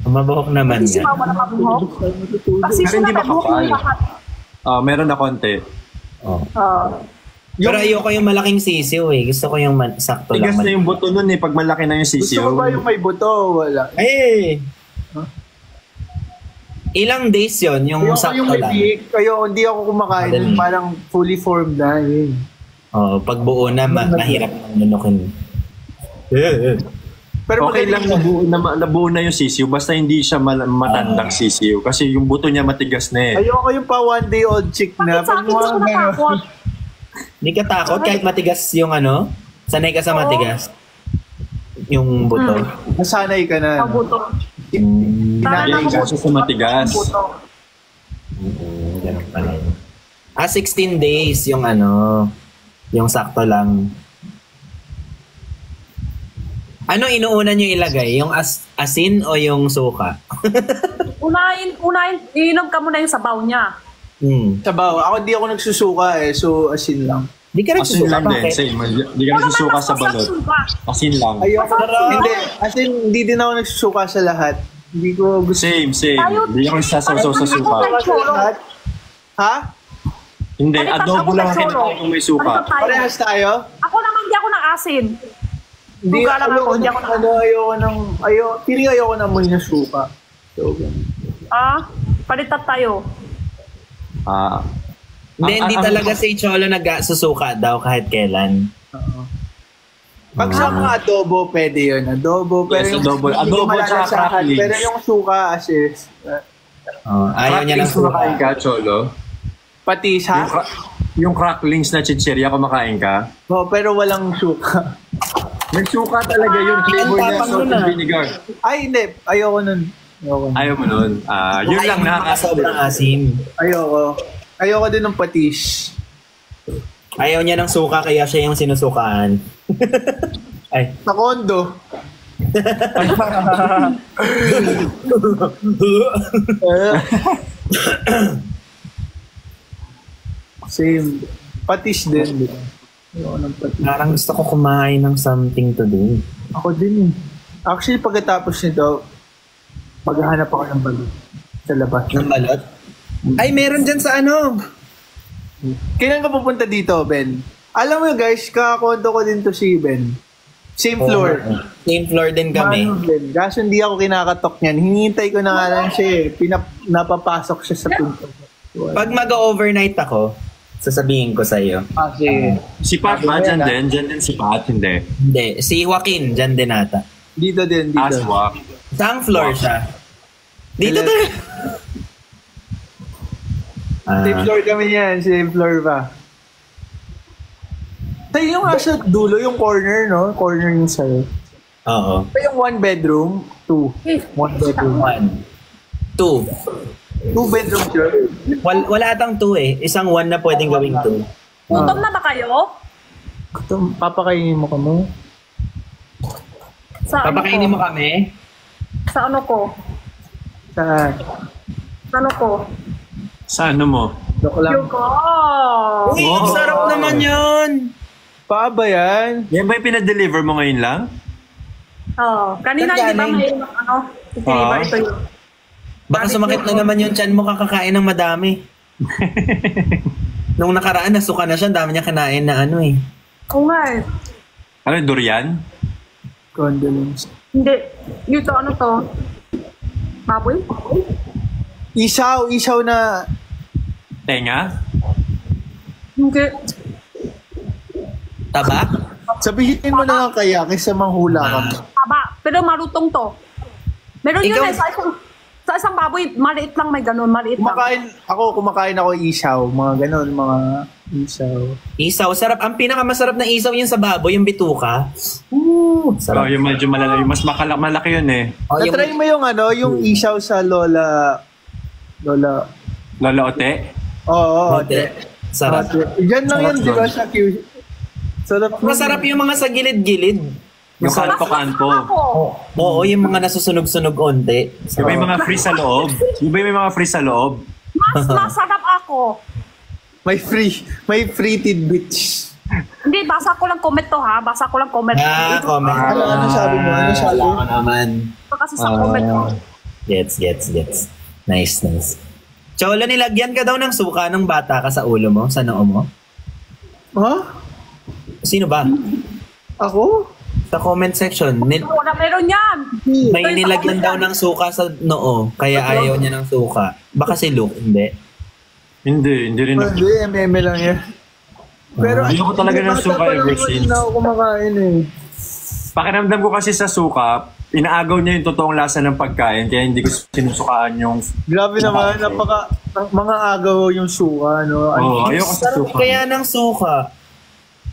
Mabuhok naman Sisiu yan. pa wala mabuhok. Pag Pero sisiu na, hindi may buhok makapal. na lahat. Meron na konti. Oh. Oo. Pero ayoko yung malaking sisiu eh. Gusto ko yung sakto Tigas lang. na yung buto nun pag malaki na yung Gusto sisiyo. mo ba yung may buto? Wala. Eh! Ilang days yon yung Ayoko sakto yung may lang. biik. Hindi ako kumakain. Madali. Parang fully formed na. Yun. Pag buo na, mahirap nang nunukin. Pero Okay lang nabuo na yung sisiyo basta hindi siya matandang sisiyo kasi yung buto niya matigas na eh. Ayoko yung pa one day old chick na. Bakit sa akin gusto ko natakot? Hindi ka takot kahit matigas yung sanay ka sa matigas. Yung buto. Nasanay ka na. Ang buto. Hindi kasi sa matigas. Ganun pala yun. 16 days yung yung sakto lang. Ano inuuna nyo ilagay? Yung asin o yung suka? Unahin, iinom ka muna yung sabaw niya. Sabaw. Ako di ako nagsusuka eh. So, asin lang. Di ka Asin nagsusuka lang din. bakit? Same. Hindi ka nagsusuka sa balot. Asin lang. Ayoko. Hindi. Asin, hindi din ako nagsusuka sa lahat. Hindi ko gusto. Same. Hindi ako sasaw sa suka. Sa lahat? Ha? Hindi, Palitan adobo ako lang ng kinakain cholo. kung may suka. Palitan tayo. Parehas tayo? Ako naman, hindi ako ng asin. Hindi Suka lang ako, hindi ako ayoko ng amoy na suka. So, ganun. Palitan tayo. Hindi talaga si Cholo nagsusuka daw kahit kailan. Oo. Pag sa mga adobo, pwede yun. Adobo, pero Yes, yung adobo. hindi Adobo ko tsaka malalasahan. cracklings. Pero yung suka, as is, Ayaw niya ng Cracklings kumakain suka. ka, Cholo? patis, ha? Yung cracklings na chichirya kumakain ka? Oo, pero walang suka. May suka talaga yun. Flavor ang niya tapang salt nun, and vinegar. Ay, hindi. Ayoko nun. Ayaw mo nun. Yun lang Sobrang asim. Ayoko din ng patis. Ayaw niya ng suka kaya siya yung sinusukaan. Ay. Sa kondo. Same. Patis din. Ayoko ng patis. Parang gusto ko kumain ng something today. Ako din eh. Actually, pagkatapos nito, maghahanap ako ng balot sa labas. Ng balot? Ay, meron dyan sa Kailan ka pupunta dito, Ben? Alam mo guys, kakakonto ko din to si Ben. Same floor. Same floor din kami. Mano, Ben. Kaso hindi ako kinakatok niyan. Hinihintay ko na nga lang siya eh. Napapasok siya sa pinto. Pag mag-overnight ako, sasabihin ko sa'yo. Kasi, Si Pat ba? Dyan din? Dyan din si Pat? Hindi. Hindi, si Joaquin, dyan din ata. dito din, dito. Aswak. Saang floor siya? Dito talaga. Same floor kami yan. Same floor pa. Tayo yung nasa dulo, yung corner, no? Corner yung sa'yo. Oo. Tayo yung one bedroom, two. One bedroom. 1. 2. Two bedroom, sure. Wala atang 2 eh. Isang 1 na pwedeng gawing 2. Gutom na ba kayo? Papakainin mo kami. Sa Papakainin mo kami? Sa ano ko? Saan? Ano ko? Sa ano mo? Joke lang. Yuko! Uy, ang sarap naman yun! Pa ba yan? Yan ba yung pinadeliver mo ngayon lang? Kanina hindi ba may deliver ito yun? Baka sumakit na naman yung chan mo kakakain ng madami. Nung nakaraan, nasuka na siya. Dami niya kinain na ano eh. Oo nga eh. Ano, durian? Condolence. Hindi. Ito ano to? Baboy? Isaw na... Tenga? Hindi. Tabak? Sabihin mo na lang kaya kaysa manghula ka. Taba. Pero marutong to. Meron yun Ikaw- eh. Sa isang baboy, maliit lang may ganun. Maliit lang. Kumakain ako isaw. Mga ganon, mga isaw. Isaw. Sarap. Ang pinakamasarap na isaw yun sa baboy, yung bituka. Oh, Sarap. yung medyo malala. Yung mas malaki yun eh. Oh, yung- Na-try mo yung isaw sa Lola... Lolo Ote? Oo. Ote. Sarap. Yan lang Sarap yun, di ba? nun. Sa Q. Sarap. Masarap yung mga sa gilid-gilid. Yung kanto-kanto. Ako. Oo, yung mga nasusunog-sunog onte. Yung may mga free sa loob. Yung may mga free sa loob. Mas masarap ako. May free tidbits. Hindi, basa ko lang comment to ha. Basa ko lang comment. Comment. Ano sabi mo? Ano sabi mo? Wala ko naman. Ito kasi sa comment to. Gets. Nice. Cholo, nilagyan ka daw ng suka ng bata ka sa ulo mo, sa noo mo. Ha? Sino ba? Ako? Sa comment section. Wala, meron yan. May nilagyan daw ng suka sa noo, kaya ayaw niya ng suka. Baka si Luke, hindi. Hindi rin. Hindi, MM lang yan. Pero Ayoko talaga ng suka ever since. Hindi na ako kumakain eh. Pakiramdam ko kasi sa suka, inaagaw niya yung totoong lasa ng pagkain, kaya hindi ko sinusukaan yung... Grabe naman, mga agaw yung suka, no? Oo, ayoko sa Sarap suka. kaya ng suka.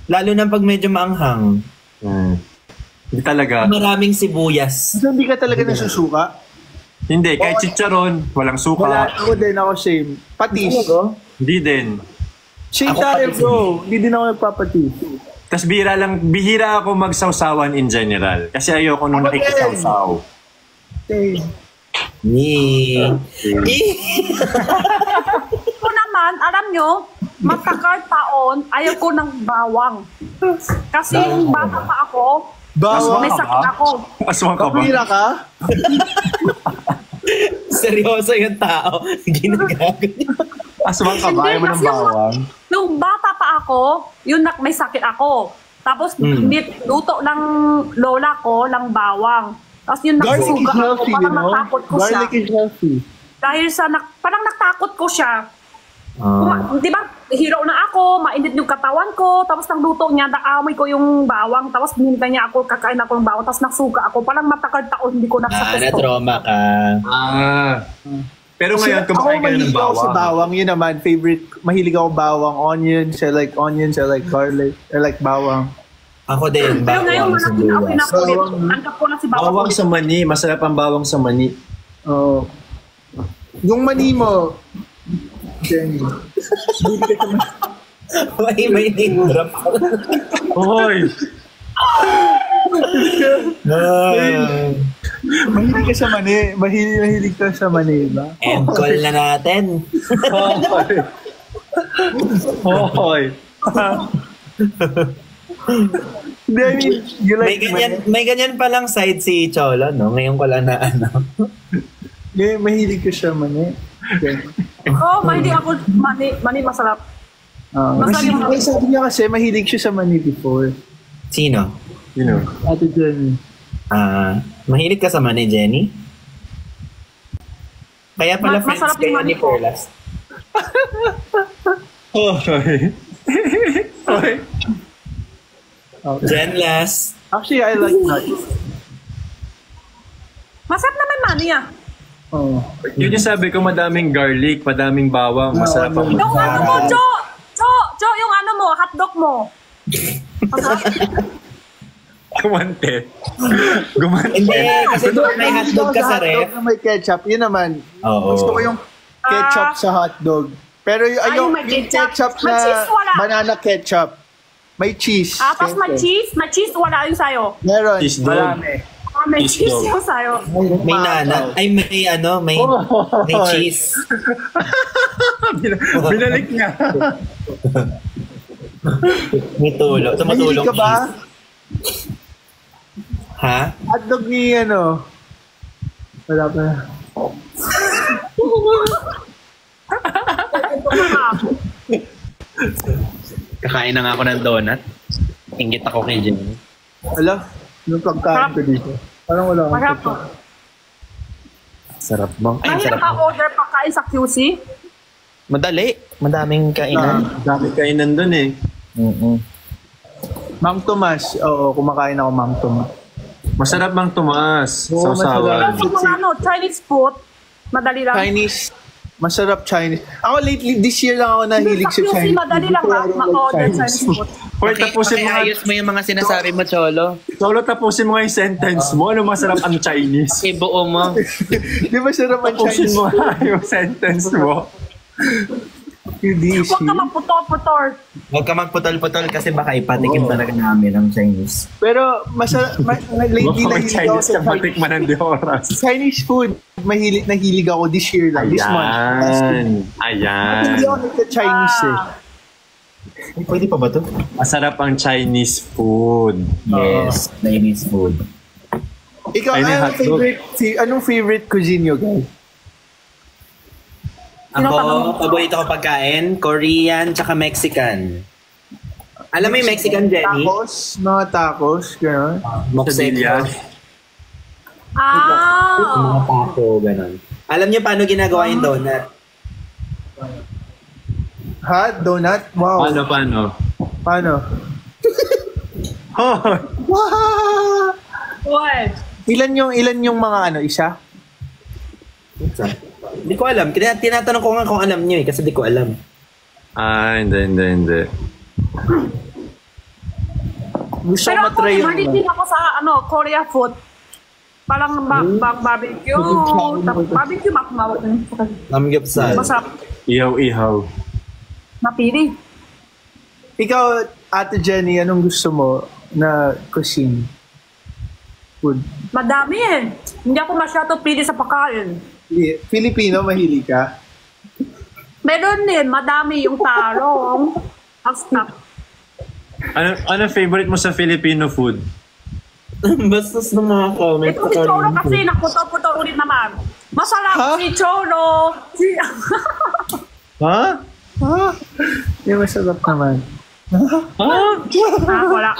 Lalo na pag medyo maanghang. Hindi talaga. Maraming sibuyas. So, hindi ka talaga nasusuka? Hindi, kahit chicharon, walang Wala, suka. ako din, ako same. Patis. Hindi din. Same Ako tayo, patis. bro. Hindi din ako nagpapatis. Tapos bihira ako magsawsawan in general. Kasi ayoko nung nakikisawsaw. Same. Yee. Ko naman, alam nyo, matakar taon, ayaw ko ng bawang. Kasi yung bata pa ako, Bawang. may sakit ako. Aswang ka ba? Kapira ka? Seryoso yung tao. Ginagago niya. Aswang ka ba? Ayaw mo ng kasi bawang? Nung bata pa ako, yun may sakit ako. Tapos luto ng lola ko ng bawang. Tapos yun Garlic is nagsuga ako, healthy, you parang know? natakot ko siya. Garlic is healthy. Dahil sa, parang natakot ko siya. Ah. Di ba, hiro na ako, mainit yung katawan ko, tapos nang luto niya, naamoy ko yung bawang, tapos hinintay niya ako, kakain ako ng bawang, tapos nagsuga ako. Parang matakal taon, hindi ko nagsakit. Na-trauma ka. Pero ngayon, kumakain ka na ng mahilig ako sa bawang. bawang. Yun naman, favorite. Mahilig ako bawang. Onions, I like garlic. I like bawang. Ako din. Pero ngayon, Bawang sa malaki na ako buwas. pinakulit. Anggap ko na si bawang. Bawang sa mani. Masarap ang bawang sa mani. Oh. Yung mani mo, Jenny. May name drop. Hoy! Mahilig ka sa mani. Mahilig ka sa mani, ba? End call na natin. Hoy! Hindi, I mean, you like May ganyan palang side si Cholo, no? Ngayon ko lang na ano. Mahilig ka sa mani. Oo, mahilig ako, mani masarap. May sabi niya kasi, mahilig siya sa mani before. Sino? You know. Ate Jenny. Mahilig ka sa mani, Jenny? Kaya pala friends Masarap yung kayo mani ni ko. Perlas. Hoy! Hoy! Jen last. Actually, I like nuts. Masarap naman mani ah. Oh. Yun yung sabi ko, madaming garlic, madaming bawang, masarap ang Yung ano mo, Jo, yung ano mo, hotdog mo. Masarap. Gumante. Gumante. Hindi, kasi doon may hotdog ka sa ref. Hotdog na may ketchup, yun naman. Oo. Gusto ko yung ketchup sa hotdog. Pero yung may ketchup May cheese, na wala. banana ketchup. May cheese. Tapos may cheese, wala yung sayo. Meron. Cheese dog. Marami. may Cheese cheese dog. yung sa'yo. May nana. Ay, may cheese. Binalik niya. May tulo. Mahilig Tumutulong ka ba? cheese. Ha? Hotdog ni ano? Wala pa na. Kakain na nga ako ng donut. Ingit ako kay Jenny. Wala. Yung pagkain ko dito. Parang wala akong Masarap po. pagkain. Sarap bang? Ay, Mahirap sarap. ka order pagkain sa QC? Madali. Madaming kainan. Dami kainan dun eh. Mang Tomas. Oo, kumakain ako Mang Tomas. Masarap Mang Tomas. Oo, Sausawan. masarap. Yung mga Chinese food, madali lang. Chinese. Masarap Chinese. Ako lately, this year lang ako nahilig sa Sa QC, Chinese. madali lang Before, I don't like ma-order Chinese food. Hoy, tapusin mo nga. Pakiayos mo yung mga sinasabi mo, Cholo. Solo, tapusin mo nga yung sentence mo. Ano masarap ang Chinese? Ibuo mo. Di ba sarap ang Tapusin Chinese? mo nga yung sentence mo. This Huwag ka magputol-putol. Huwag ka magputol-putol kasi baka ipatikim talaga namin ang Chinese. Pero lately Mukhang nahilig ako Chinese sa ka matikman ng Dioras. Chinese food. Nahilig ako this year lang. This month. Ayan. Hindi ako nagka-Chinese eh. Ay, pwede pa ba to? Masarap ang Chinese food. Yes, Chinese food. Ikaw, Ay, may hotdog. anong favorite cuisine nyo, guys? Ako, paborito ko pagkain, Korean tsaka Mexican. Alam mo yung Mexican, Jenny? Tacos? Mga tacos? Gano'n? Quesadillas. Mga taco, gano'n. Alam niyo paano ginagawa yung donut? Ha? Donut? Wow. Paano? Paano? Oh, Wow! Uy. Ilan yung mga ano, isa? Hindi ko alam. Tinatanong ko nga kung alam niyo kasi di ko alam. hindi. Gusto ko Pero ako, matry yung... hindi din ako sa Korea food. Parang barbecue. Barbecue, makumawag din. Namgyapsal. Masarap. Ihaw. Napili. Ikaw, Ate Jenny, anong gusto mo na cuisine? Food? Madami eh. Hindi ako masyado pili sa pagkain. Filipino, mahilig ka? Meron din, madami yung tarong. Ang snack. Ano favorite mo sa Filipino food? Basta sa mga comment Ito si Cholo kasi nakuto-puto ulit naman. Masarap si Cholo. Ha? Ha? Yung masarap naman. Wala.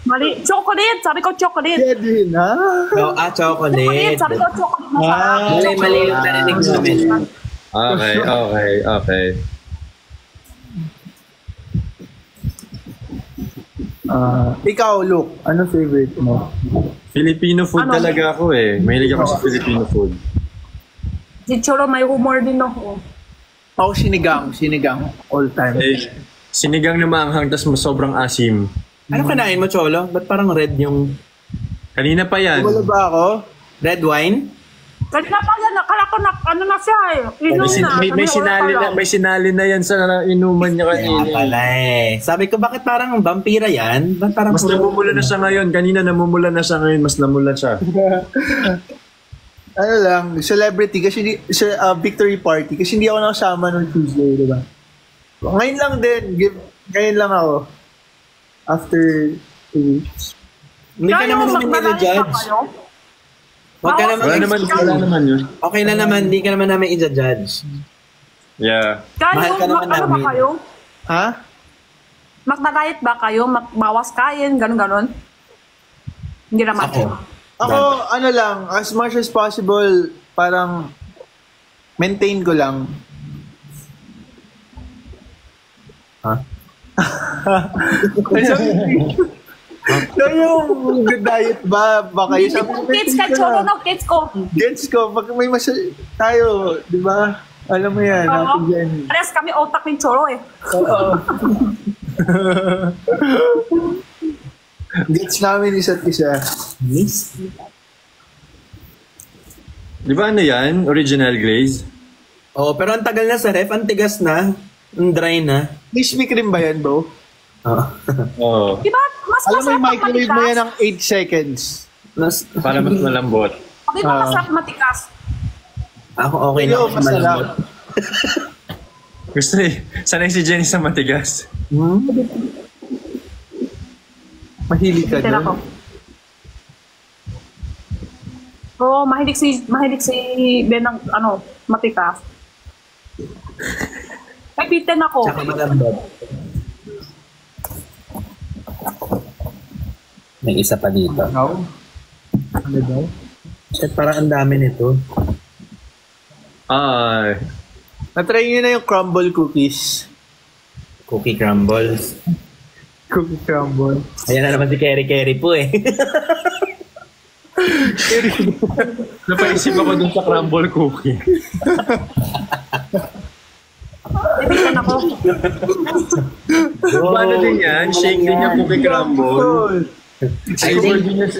Mali. Chocolate. Sabi ko chocolate. Kaya din, ha? No, chocolate. Sabi ko chocolate. Masarap. Mali yung narinig namin. Okay. Ikaw, Luke, ano favorite mo? Filipino food Ano? talaga ako eh. Mahilig ako sa Filipino food. Si Cholo may humor din ako. Ako sinigang, all time. Sinigang na maanghang tas sobrang asim. Ano kanain mo, Cholo? Ba't parang red yung... Kanina pa yan. Wala ba ako? Red wine? Kanina pa yan, nakala ko na, ano na siya eh. Inom na. May sinali na yan sa inuman niya kanina. Kaya pala eh. Sabi ko, bakit parang vampira yan? Ba't parang Mas namumula na siya ngayon. Kanina namumula na siya ngayon. Mas namula siya. Ano lang, celebrity kasi sa victory party kasi hindi ako nakasama nung Tuesday, di ba? Ngayon lang din, ngayon lang ako. After 2 weeks. Hindi ka naman namin nila-judge. Wag ka naman. Wala naman yun. Okay na naman, hindi ka naman namin i-judge. Yeah. Mahal ka naman ano ba namin. kayo? Ha? Magda-diet ba kayo? Magbawas kain? Ganon-ganon? Hindi naman. Ako, ano lang, as much as possible, parang maintain ko lang. Ha? No, yung good diet ba? Baka yung sabi ko, Kids ka, Cholo, no? Kids ko. Gets ko, pag may tayo, di ba? Alam mo yan, Ate Jenny. Ares kami otak ni Cholo eh. Oo. Gets namin isa't isa. Miss? Di ba ano yan? Original glaze? Oh, pero ang tagal na sa ref, ang tigas na. Ang dry na. Crispy cream ba yan, bro? Oh. Oo. Diba? Mas Alam mo masarap yung ang microwave mo manigas. yan ng 8 seconds. Para mas malambot. Hindi ba masarap matikas? Ako okay lang ako sa malambot. Gusto sanay si Jenny sa matigas. Mahilig ka Tira ko. doon. Oo, mahilig si Ben ng matikas. Ay, bitin ako. Tsaka malambot. May isa pa dito. Ikaw? Ano daw? Shit, parang ang dami nito. Ay. Na-try nyo na yung crumble cookies. Cookie crumbles. Cookie crumble. Ayan na naman si Kerry po eh. Napaisip ako dun sa crumble cookie. Bitin ako. Paano din yan? Shake din yung cookie crumble. I Flavor think din yan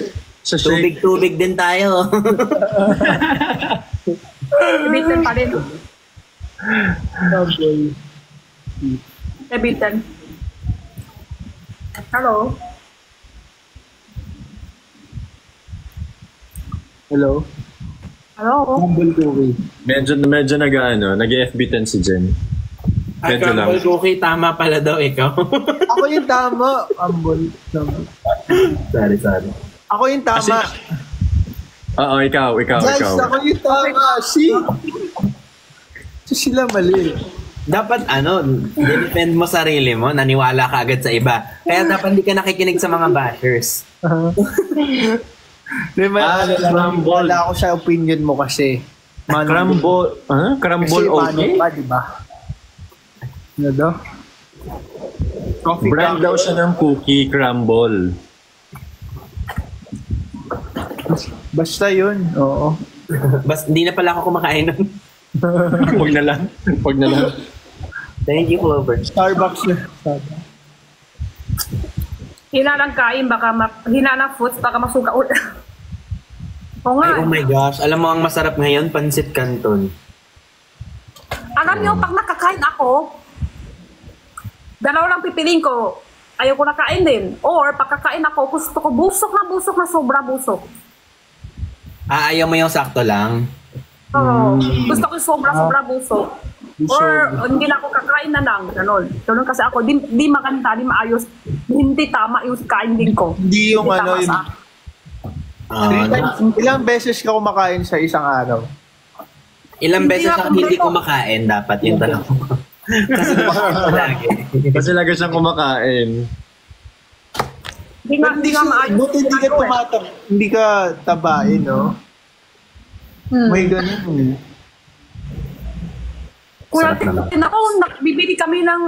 sa shake. tubig din tayo. Bitin pa rin. Crumble. Bitin. Hello? Hello? Hello? Crumble cookie. Medyo nag-FB 10 si Jen. At Medyo lang. crumble cookie, tama pala daw ikaw. Ako yung tama. Crumble. sorry. Ako yung tama. Oo, ikaw. Guys, ako yung tama. So sila mali. Dapat defend mo sarili mo, naniwala ka agad sa iba. Kaya dapat hindi ka nakikinig sa mga bashers. crumble. Wala ako sa opinion mo kasi. Crumble. Crumble okay? Pa, diba? Ano daw? Coffee Brand daw siya ng cookie, crumble. Basta yun, oo. Hindi na pala ako kumakain nun. Huwag na lang. Thank you, Clover. Starbucks na. Hina ng kain, hina ng foods, baka masuka ulit. Oo nga. Ay, oh my gosh. Alam mo ang masarap ngayon? Pansit Canton. Alam niyo, pag nakakain ako, dalawa lang pipiliin ko. Ayaw ko nakain din. Or, pagkakain ako, gusto ko busok na sobra busok. Ayaw mo yung sakto lang? Oo. Gusto ko sobra busok. Or, hindi na ako kakain na lang. Ganon kasi ako, di maganda, di maayos. Hindi tama yung kain din ko. Hindi yung Hindi tama yung... sa Ilang beses ka kumakain sa isang araw? Ilang beses Hindi ako ako hindi kompleto. kumakain dapat yung tanong ko. Kasi kumakain ko lagi. Kasi lagi siyang kumakain. Hindi nga, Hindi nga maayos. buti hindi ka hindi ka tabain, no? May ganun eh. Kuya, Sarap naman. ako, bibili kami ng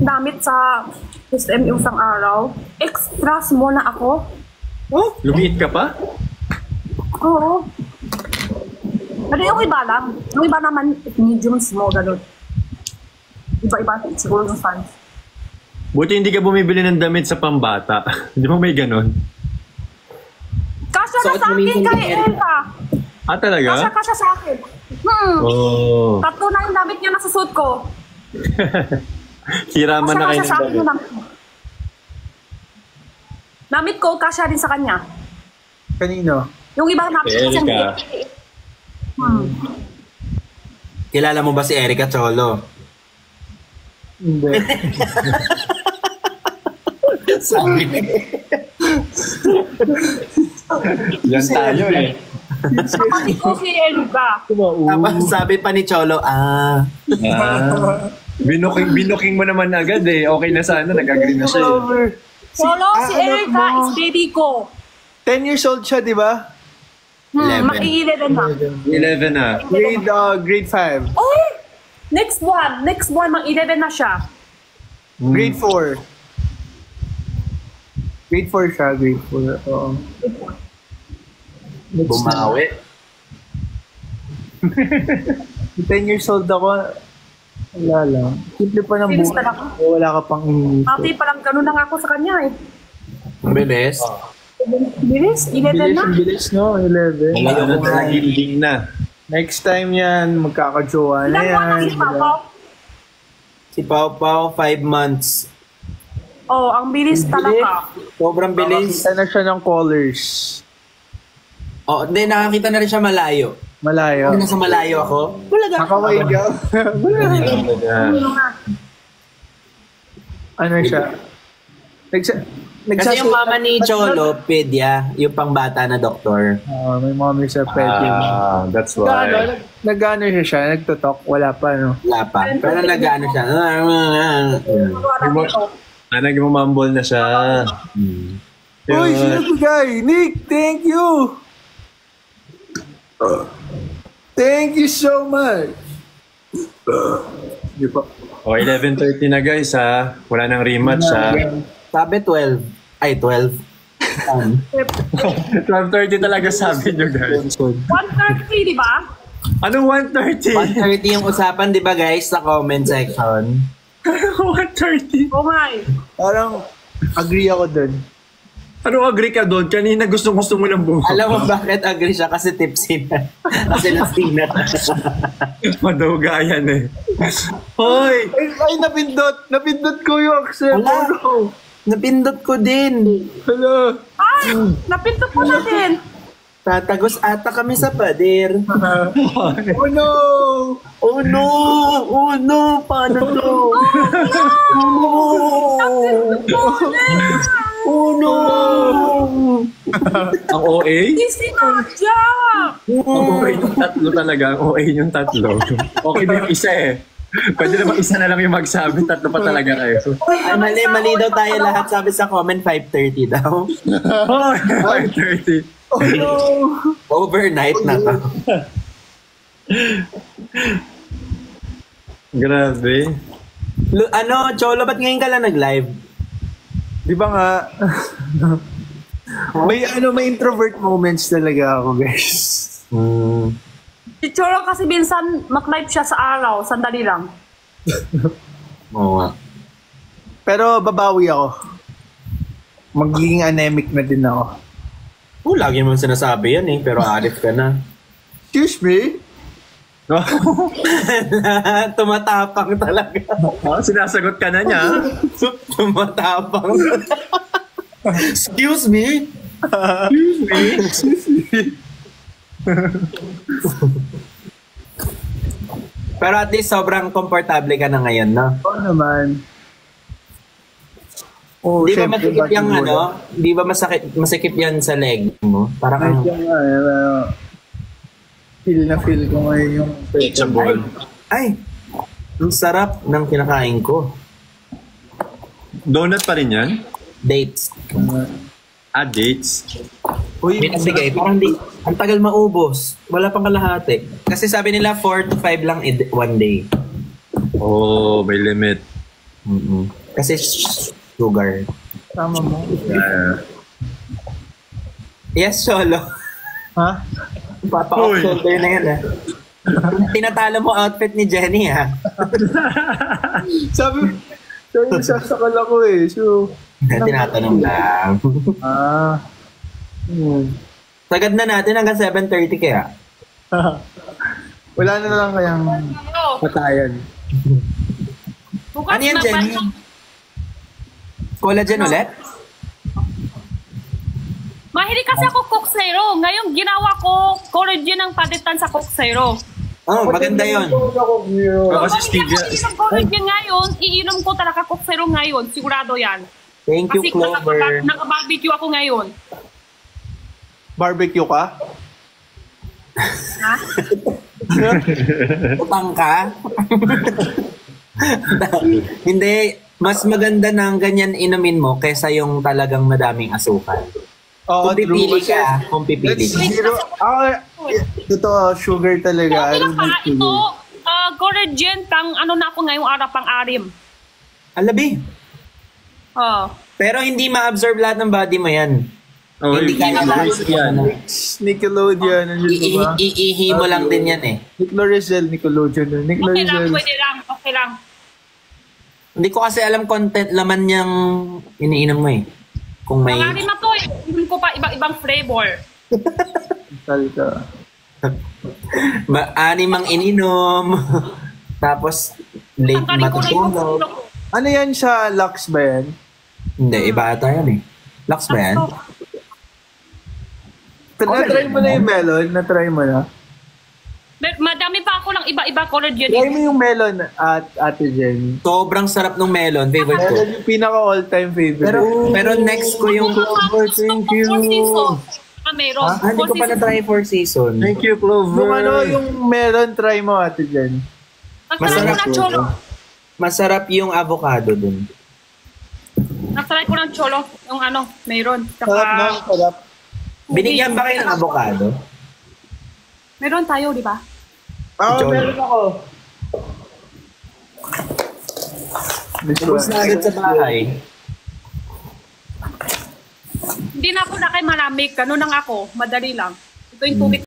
damit sa SM yung isang araw. Extra small na ako. Lumiit ka pa? Oo. Pero yung iba lang. Yung iba naman, medium small, gano'n. Iba-iba, siguro yung size. Buti hindi ka bumibili ng damit sa pambata. Di ba may ganon? Kasya na So, sa akin minsan kay din, Elka. Talaga? Kasya sa akin. Oh. Tatlo na yung damit niya na susuot ko. Hiraman na kayo Kasya sa ng akin yung damit. damit. Damit ko, kasya din sa kanya. Kanino? Yung ibang damit Kay kasi Elka. Kilala mo ba si Erica Cholo? Hindi. Sabi Yan tayo eh. Kapatid ko si Elka. Sabi pa ni Cholo, Binuking mo naman agad eh. Okay na sana, nag-agree na siya eh. Solo, si Elka is baby ko. 10 years old siya, di ba? 11. Maki-11 na. 11 na. Grade 5. Oh! Next buwan, mag-11 na siya. Grade 4. Grade 4 siya, grade 4. Oo. bumawi. 10 years old ako, wala lang. Simple pa ng Bilis buhay. talaga. Wala ka pang iniisip. Ate, parang ganun lang ako sa kanya eh. Ang bilis. Bilis, 11 na. Bilis, no? 11. Wala na talaga gilding na. Next time yan, magkakajowa na Ilang buwan na yan. si Papa? Si Pau Pau, 5 months. Oh, ang bilis talaga. Sobrang bilis. Nakakita na siya ng colors. Oh, hindi, nakakita na rin siya malayo. Malayo. Nasa malayo ako. Nakaway ka. Ano siya? Kasi yung mama ni Cholo, pedya, yung pangbata na doktor. May mommy sa pet yun. That's why. Nag-ano siya? Nagtutok? Wala pa, no? Wala pa. Pero nag-ano siya. Nagmamumble na siya. Uy, sinabigay! Nick, thank you! Thank you so much! Di pa. O, 11:30 na guys ha. Wala nang rematch ha. Sabi 12. Ay, 12. 12:30 talaga sabi nyo guys. 1:30, di ba? Anong 1:30? 1:30 yung usapan, di ba guys, sa comment section? 1:30? Oh my. Parang agree ako dun. Ano agree ka doon? Kanina gusto mo ng buhok. Alam mo bakit agree siya? Kasi tipsy na. Kasi lasing na. Maduga yan eh. Hoy! Ay, napindot ko yung accept. Wala. Oh, no. Napindot ko din. Hello. Ay, napinto ko na din. Tatagos ata kami sa pader. Oh no! Oh no! Oh no! Paano to? Oh no! Ang OA? Hindi sinadya. Ang OA yung tatlo talaga. Ang OA yung tatlo. Okay na yung isa eh. Pwede naman isa na lang yung magsabi. Tatlo pa talaga kayo. Ay, mali daw tayo lahat. Sabi sa comment, 5:30 daw. Oh, 5:30. Oh no! Overnight na to. Grabe. Cholo, ba't ngayon ka lang nag-live? Di ba nga? may introvert moments talaga ako, guys. Si Choro kasi minsan mag-live siya sa araw. Sandali lang. Oo nga. Pero babawi ako. Magiging anemic na din ako. Lagi mo sinasabi yan eh. Pero arif ka na. Excuse me? Tumatapang talaga. Sinasagot ka na niya. Tumatapang. Excuse me? Pero at least sobrang komportable ka na ngayon, no? Oo naman. Oh, Di ba masakit yung Di ba masakit yan sa leg mo? Parang feel ko ngayon yung Ay! Ang sarap ng kinakain ko. Donut pa rin yan? Dates. Dates? Uy, may nagbigay. Parang ang tagal maubos. Wala pang kalahati. Kasi sabi nila 4 to 5 lang one day. Oh, may limit. Kasi sugar. Tama mo. Yes, Cholo. Ha? Papa-off-shoulder na yan, ha? Tinatalo mo outfit ni Jenny, ha? Sabi, sasakal ako eh. So, tinatanong lang. Sagad na natin hanggang 7:30 kaya. Wala na lang kayang patayan. Ano yan, Jenny? Collagen ulit? Mahilig kasi ako Coke Zero. Ngayon ginawa ko collagen ng paditan sa Coke Zero. Oh, maganda yun. Kasi stevia. Kasi collagen ngayon, iinom ko talaga Coke Zero ngayon. Sigurado yan. Thank you, Clover. Naka-barbecue ako ngayon. Barbecue ka? Ha? Utang ka? Hindi. Mas maganda ng ganyan inumin mo kaysa yung talagang madaming asukal. Oo, kung pipili ka, kung pipili ka. Zero. Ito, sugar talaga. Okay lang pa. Ito, collagen pang ano na ako ngayong araw pang arim. Alabi. Oh. Pero hindi ma-absorb lahat ng body mo yan. Oh, hindi kaya lahat yan. Nickelodeon. Iihi mo lang din yan eh. Nick Lorizel, Nickelodeon. Nick Okay lang, Lorizel. pwede lang. Okay lang. Hindi ko kasi alam content laman niyang iniinom mo eh. Kung may... Ang arim na to, inom ko pa ibang flavor. Salta. Anim ang ininom. Tapos late Ang karin ko na yung matutulog. Ano yan sa Lux ba yan? Hindi, iba ata yan eh. Lux ba yan? Na-try mo na yung melon? Na-try mo na? Madami pa ako ng iba-iba color dyan. Try mo yung melon at Ate Jen. Sobrang sarap ng melon. Favorite ko. Melon yung pinaka all-time favorite. Pero next ko yung Clover. Thank you. Meron. Hindi ko pa na-try 4 season. Thank you, Clover. Yung ano, yung melon, try mo Ate Jen. Nagtry ko ng cholo. Masarap yung avocado dun. Nagtry ko ng cholo. Yung ano, meron. Sarap na, sarap. Binigyan ba kayo ng avocado? Meron tayo, di ba? Oo, meron ako. Tapos na agad sa bahay. Hindi na ako na kay malamig. Ganun lang ako. Madali lang. Ito yung tubig